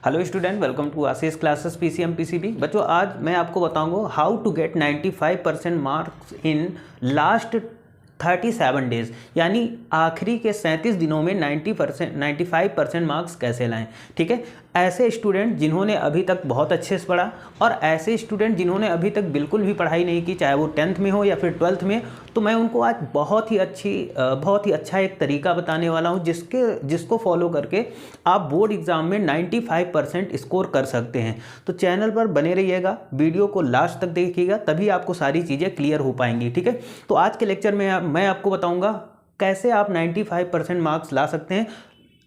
Hello student, welcome to Ashish classes PCM PCB. बच्चों, आज मैं आपको बताऊंगा how to get 95% marks in last 37 days, यानी आखिरी के 37 दिनों में 95% मार्क्स कैसे लाएं। ठीक है, ऐसे स्टूडेंट जिन्होंने अभी तक बहुत अच्छे से पढ़ा और ऐसे स्टूडेंट जिन्होंने अभी तक बिल्कुल भी पढ़ाई नहीं की, चाहे वो 10th में हो या फिर 12th में, तो मैं उनको आज बहुत ही अच्छा एक तरीका बताने वाला हूं जिसको फॉलो करके आप बोर्ड एग्ज़ाम में 95% स्कोर कर सकते हैं। तो चैनल पर बने रहिएगा, वीडियो को लास्ट तक देखिएगा, तभी आपको सारी चीज़ें क्लियर हो पाएंगी। ठीक है, तो आज के लेक्चर में मैं आपको बताऊंगा कैसे आप 95% मार्क्स ला सकते हैं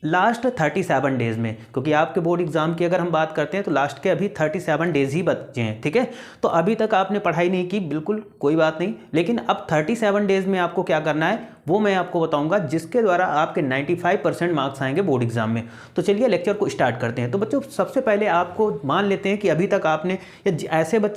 लास्ट 37 डेज़ में, क्योंकि आपके बोर्ड एग्ज़ाम की अगर हम बात करते हैं तो लास्ट के अभी 37 डेज़ ही बचे हैं। ठीक है, तो अभी तक आपने पढ़ाई नहीं की, बिल्कुल कोई बात नहीं, लेकिन अब 37 डेज़ में आपको क्या करना है वो मैं आपको बताऊंगा, जिसके द्वारा आपके 95% मार्क्स आएंगे बोर्ड एग्ज़ाम में। तो चलिए लेक्चर को स्टार्ट करते हैं। तो बच्चों, सबसे पहले आपको मान लेते हैं कि अभी तक आपने, या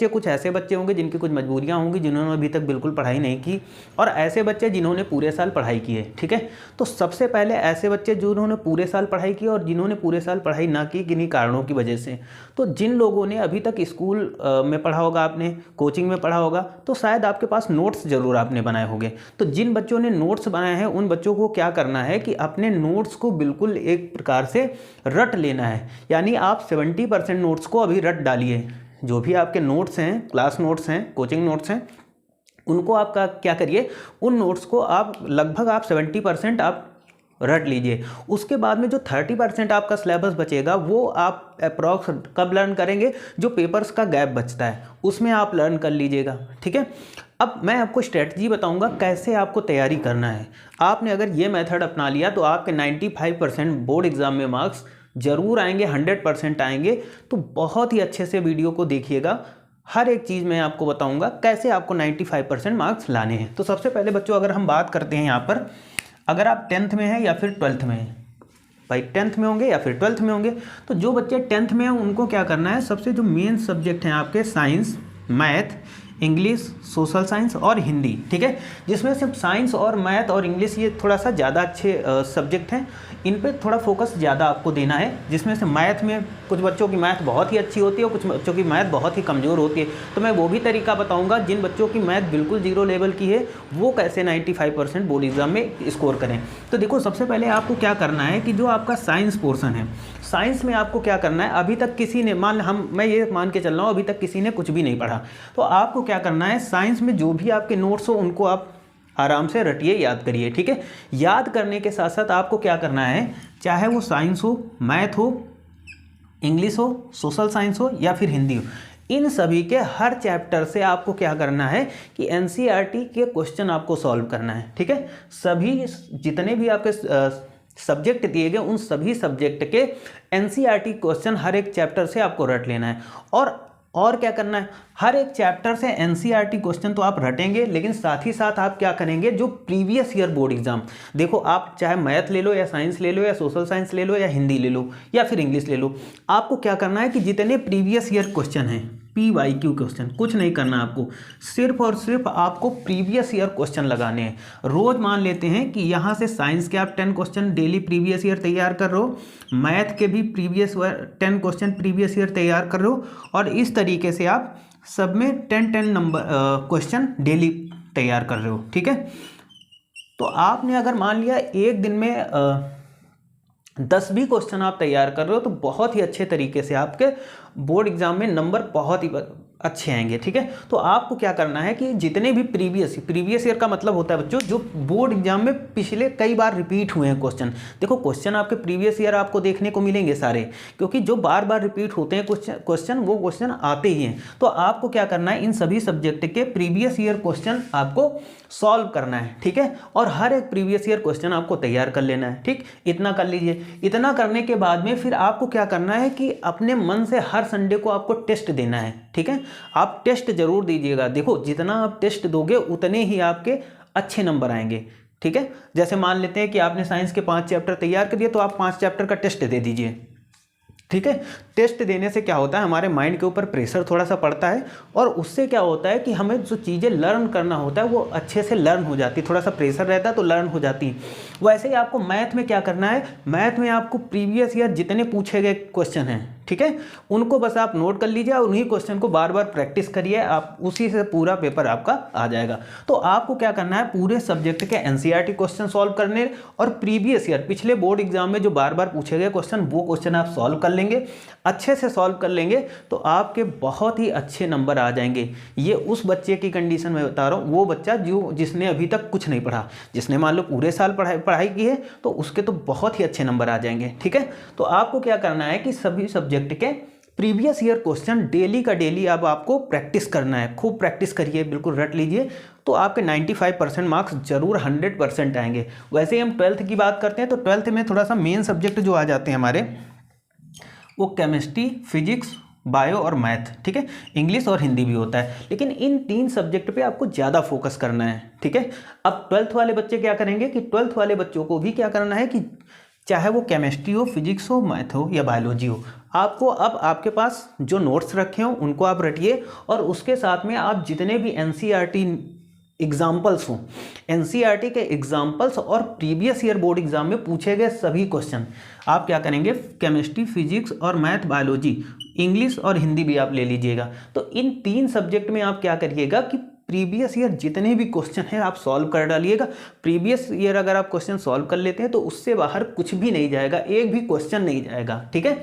कुछ ऐसे बच्चे होंगे जिनकी कुछ मजबूरियाँ होंगी, जिन्होंने अभी तक बिल्कुल पढ़ाई नहीं की, और ऐसे बच्चे जिन्होंने पूरे साल पढ़ाई की है। ठीक है, तो सबसे पहले ऐसे बच्चे जिन्होंने पूरे साल पढ़ाई की और जिन्होंने पूरे साल पढ़ाई ना की किन्हीं कारणों की वजह से, तो जिन लोगों ने अभी तक स्कूल में पढ़ा होगा, आपने कोचिंग में पढ़ा होगा, तो शायद आपके पास नोट्स ज़रूर आपने बनाए होंगे। तो जिन बच्चों ने नोट्स बनाए हैं उन बच्चों को क्या करना है कि अपने नोट्स को बिल्कुल एक प्रकार से रट लेना है, यानी आप 70% नोट्स को अभी रट डालिए। जो भी आपके नोट्स हैं, क्लास नोट्स हैं, कोचिंग नोट्स हैं, उनको आप क्या करिए, उन नोट्स को आप लगभग 70% आप रट लीजिए। उसके बाद में जो 30% आपका सिलेबस बचेगा वो आप अप्रॉक्स कब लर्न करेंगे, जो पेपर्स का गैप बचता है उसमें आप लर्न कर लीजिएगा। ठीक है, अब मैं आपको स्ट्रेटजी बताऊंगा कैसे आपको तैयारी करना है। आपने अगर ये मेथड अपना लिया तो आपके 95% बोर्ड एग्ज़ाम में मार्क्स ज़रूर आएंगे, 100% आएंगे। तो बहुत ही अच्छे से वीडियो को देखिएगा, हर एक चीज़ मैं आपको बताऊंगा कैसे आपको 95% मार्क्स लाने हैं। तो सबसे पहले बच्चों, अगर हम बात करते हैं यहाँ पर, अगर आप 10th में हैं या फिर 12th में हैं, भाई 10th में होंगे या फिर 12th में होंगे, तो जो बच्चे 10th में हैं उनको क्या करना है, सबसे जो मेन सब्जेक्ट हैं आपके science, math, English, social science और हिंदी। ठीक है, जिसमें सिर्फ साइंस और मैथ और इंग्लिश ये थोड़ा सा ज़्यादा अच्छे सब्जेक्ट हैं, इन पे थोड़ा फोकस ज़्यादा आपको देना है। जिसमें से मैथ में कुछ बच्चों की मैथ बहुत ही अच्छी होती है और कुछ बच्चों की मैथ बहुत ही कमज़ोर होती है। तो मैं वो भी तरीका बताऊंगा, जिन बच्चों की मैथ बिल्कुल जीरो लेवल की है वो कैसे 95% बोर्ड एग्ज़ाम में स्कोर करें। तो देखो, सबसे पहले आपको क्या करना है कि जो आपका साइंस पोर्सन है, साइंस में आपको क्या करना है, अभी तक किसी ने मैं ये मान के चल रहा हूँ अभी तक किसी ने कुछ भी नहीं पढ़ा, तो आपको क्या करना है, साइंस में जो भी आपके नोट्स हो उनको आप आराम से रटिए, याद करिए। ठीक है, याद करने के साथ साथ आपको क्या करना है, चाहे वो साइंस हो, मैथ हो, इंग्लिश हो, सोशल साइंस हो या फिर हिंदी हो, इन सभी के हर चैप्टर से आपको क्या करना है कि एनसीईआरटी के क्वेश्चन आपको सॉल्व करना है। ठीक है, सभी जितने भी आपके सब्जेक्ट दिए गए उन सभी सब्जेक्ट के एनसीईआरटी क्वेश्चन हर एक चैप्टर से आपको रट लेना है। और क्या करना है, हर एक चैप्टर से एनसीईआरटी क्वेश्चन तो आप रटेंगे, लेकिन साथ ही साथ आप क्या करेंगे, जो प्रीवियस ईयर बोर्ड एग्जाम, देखो आप चाहे मैथ ले लो या साइंस ले लो या सोशल साइंस ले लो या हिंदी ले लो या फिर इंग्लिश ले लो, आपको क्या करना है कि जितने प्रीवियस ईयर क्वेश्चन हैं, PYQ क्वेश्चन, कुछ नहीं करना आपको, सिर्फ और सिर्फ आपको प्रीवियस ईयर क्वेश्चन लगाने हैं। रोज़ मान लेते हैं कि यहाँ से साइंस के आप 10 क्वेश्चन डेली प्रीवियस ईयर तैयार कर रहे हो, मैथ के भी 10 क्वेश्चन प्रीवियस ईयर तैयार कर रहे हो, और इस तरीके से आप सब में 10 नंबर क्वेश्चन डेली तैयार कर रहे हो। ठीक है, तो आपने अगर मान लिया एक दिन में 10 भी क्वेश्चन आप तैयार कर रहे हो, तो बहुत ही अच्छे तरीके से आपके बोर्ड एग्जाम में नंबर बहुत ही अच्छे आएंगे। ठीक है, तो आपको क्या करना है कि जितने भी प्रीवियस ईयर का मतलब होता है बच्चों, जो बोर्ड एग्जाम में पिछले कई बार रिपीट हुए हैं क्वेश्चन। देखो, क्वेश्चन आपके प्रीवियस ईयर आपको देखने को मिलेंगे सारे, क्योंकि जो बार बार रिपीट होते हैं क्वेश्चन वो क्वेश्चन आते ही हैं। तो आपको क्या करना है, इन सभी सब्जेक्ट के प्रीवियस ईयर क्वेश्चन आपको सॉल्व करना है। ठीक है, और हर एक प्रीवियस ईयर क्वेश्चन आपको तैयार कर लेना है। ठीक, इतना कर लीजिए। इतना करने के बाद में फिर आपको क्या करना है कि अपने मन से हर संडे को आपको टेस्ट देना है। ठीक है, आप टेस्ट जरूर दीजिएगा। देखो, जितना आप टेस्ट दोगे उतने ही आपके अच्छे नंबर आएंगे। ठीक है, जैसे मान लेते हैं कि आपने साइंस के 5 चैप्टर तैयार कर दिए, तो आप 5 चैप्टर का टेस्ट दे दीजिए। ठीक है, टेस्ट देने से क्या होता है, हमारे माइंड के ऊपर प्रेशर थोड़ा सा पड़ता है, और उससे क्या होता है कि हमें जो चीज़ें लर्न करना होता है वो अच्छे से लर्न हो जाती है। थोड़ा सा प्रेशर रहता है तो लर्न हो जाती है। वैसे ही आपको मैथ में क्या करना है, मैथ में आपको प्रीवियस ईयर जितने पूछे गए क्वेश्चन हैं, ठीक है, उनको बस आप नोट कर लीजिए और उन्हीं क्वेश्चन को बार बार प्रैक्टिस करिए, आप उसी से पूरा पेपर आपका आ जाएगा। तो आपको क्या करना है, पूरे सब्जेक्ट के एनसीईआरटी क्वेश्चन सॉल्व करने और प्रीवियस ईयर पिछले बोर्ड एग्जाम में जो बार बार पूछे गए क्वेश्चन, वो क्वेश्चन आप सॉल्व कर लेंगे, अच्छे से सॉल्व कर लेंगे तो आपके बहुत ही अच्छे नंबर आ जाएंगे। ये उस बच्चे की कंडीशन में बता रहा हूँ, वो बच्चा जिसने अभी तक कुछ नहीं पढ़ा, जिसने मान लो पूरे साल पढ़ाई की है तो उसके तो बहुत ही अच्छे नंबर आ जाएंगे। ठीक है, तो आपको क्या करना है कि सभी सब्जेक्ट के प्रीवियस ईयर क्वेश्चन डेली का डेली अब आपको प्रैक्टिस करना है, खूब प्रैक्टिस करिए, बिल्कुल रट लीजिए, तो आपके 95% मार्क्स जरूर 100% आएंगे। वैसे ही हम 12th की बात करते हैं तो 12th में थोड़ा सा मेन सब्जेक्ट जो आ जाते हैं हमारे, वो केमिस्ट्री, फिजिक्स, बायो और मैथ। ठीक है, इंग्लिश और हिंदी भी होता है, लेकिन इन 3 सब्जेक्ट पे आपको ज़्यादा फोकस करना है। ठीक है, अब 12th वाले बच्चे क्या करेंगे कि 12th वाले बच्चों को भी क्या करना है कि चाहे वो केमिस्ट्री हो, फिजिक्स हो, मैथ हो या बायोलॉजी हो, आपको अब आपके पास जो नोट्स रखे हों उनको आप रटिए और उसके साथ में आप जितने भी एनसीईआरटी एग्जाम्पल्स हों, एनसीईआरटी के एग्जाम्पल्स और प्रीवियस ईयर बोर्ड एग्जाम में पूछे गए सभी क्वेश्चन आप क्या करेंगे, केमिस्ट्री, फिजिक्स और मैथ, बायोलॉजी, इंग्लिश और हिंदी भी आप ले लीजिएगा। तो इन 3 सब्जेक्ट में आप क्या करिएगा कि प्रीवियस ईयर जितने भी क्वेश्चन हैं आप सॉल्व कर डालिएगा। प्रीवियस ईयर अगर आप क्वेश्चन सॉल्व कर लेते हैं तो उससे बाहर कुछ भी नहीं जाएगा, एक भी क्वेश्चन नहीं जाएगा। ठीक है,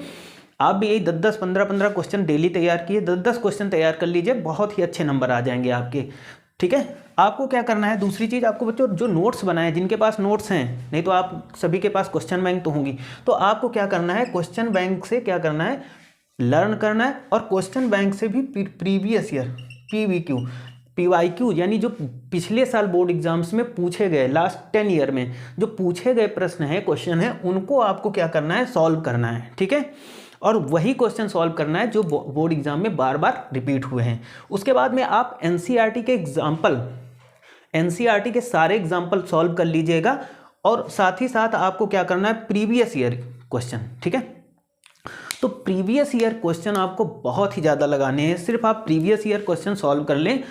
आप भी यही 10-10, 15-15 क्वेश्चन डेली तैयार किए, 10-10 क्वेश्चन तैयार कर लीजिए, बहुत ही अच्छे नंबर आ जाएंगे आपके। ठीक है, आपको क्या करना है, दूसरी चीज़ आपको बच्चों जो नोट्स बनाए, जिनके पास नोट्स हैं, नहीं तो आप सभी के पास क्वेश्चन बैंक तो होंगी, तो आपको क्या करना है, क्वेश्चन बैंक से क्या करना है, लर्न करना है और क्वेश्चन बैंक से भी प्रीवियस ईयर PYQ यानी जो पिछले साल बोर्ड एग्जाम्स में पूछे गए, लास्ट 10 ईयर में जो पूछे गए प्रश्न है, क्वेश्चन है, उनको आपको क्या करना है, सॉल्व करना है। ठीक है, और वही क्वेश्चन सॉल्व करना है जो बोर्ड एग्जाम में बार बार रिपीट हुए हैं। उसके बाद में आप एनसीईआरटी के सारे एग्जाम्पल सॉल्व कर लीजिएगा और साथ ही साथ आपको क्या करना है, प्रीवियस ईयर क्वेश्चन। ठीक है, तो प्रीवियस ईयर क्वेश्चन आपको बहुत ही ज़्यादा लगाने हैं, सिर्फ आप प्रीवियस ईयर क्वेश्चन सॉल्व कर लें,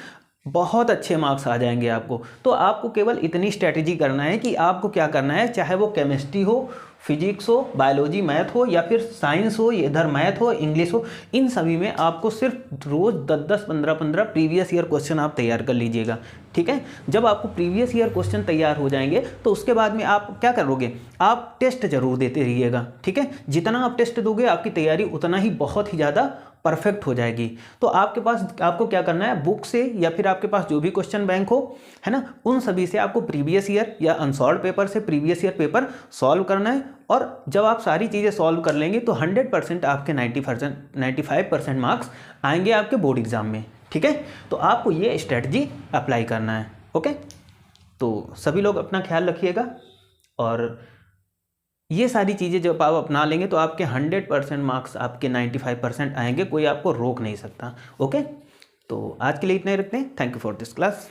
बहुत अच्छे मार्क्स आ जाएंगे आपको। तो आपको केवल इतनी स्ट्रैटेजी करना है कि आपको क्या करना है, चाहे वो केमिस्ट्री हो, फिजिक्स हो, बायोलॉजी, मैथ हो या फिर साइंस हो, इधर मैथ हो, इंग्लिश हो, इन सभी में आपको सिर्फ रोज़ 10-10, 15-15 प्रीवियस ईयर क्वेश्चन आप तैयार कर लीजिएगा। ठीक है, जब आपको प्रीवियस ईयर क्वेश्चन तैयार हो जाएंगे तो उसके बाद में आप क्या करोगे, आप टेस्ट जरूर देते रहिएगा। ठीक है, जितना आप टेस्ट दोगे आपकी तैयारी उतना ही बहुत ही ज़्यादा परफेक्ट हो जाएगी। तो आपको क्या करना है, बुक से या फिर आपके पास जो भी क्वेश्चन बैंक हो, है ना, उन सभी से आपको प्रीवियस ईयर या अनसॉल्व पेपर से प्रीवियस ईयर पेपर सॉल्व करना है। और जब आप सारी चीज़ें सॉल्व कर लेंगे तो 100% आपके 95% मार्क्स आएंगे आपके बोर्ड एग्जाम में। ठीक है, तो आपको ये स्ट्रेटजी अप्लाई करना है। ओके, तो सभी लोग अपना ख्याल रखिएगा और ये सारी चीज़ें जब आप अपना लेंगे तो आपके 100% मार्क्स आपके 95% आएंगे, कोई आपको रोक नहीं सकता। ओके, तो आज के लिए इतना ही रखते हैं। Thank you for this class.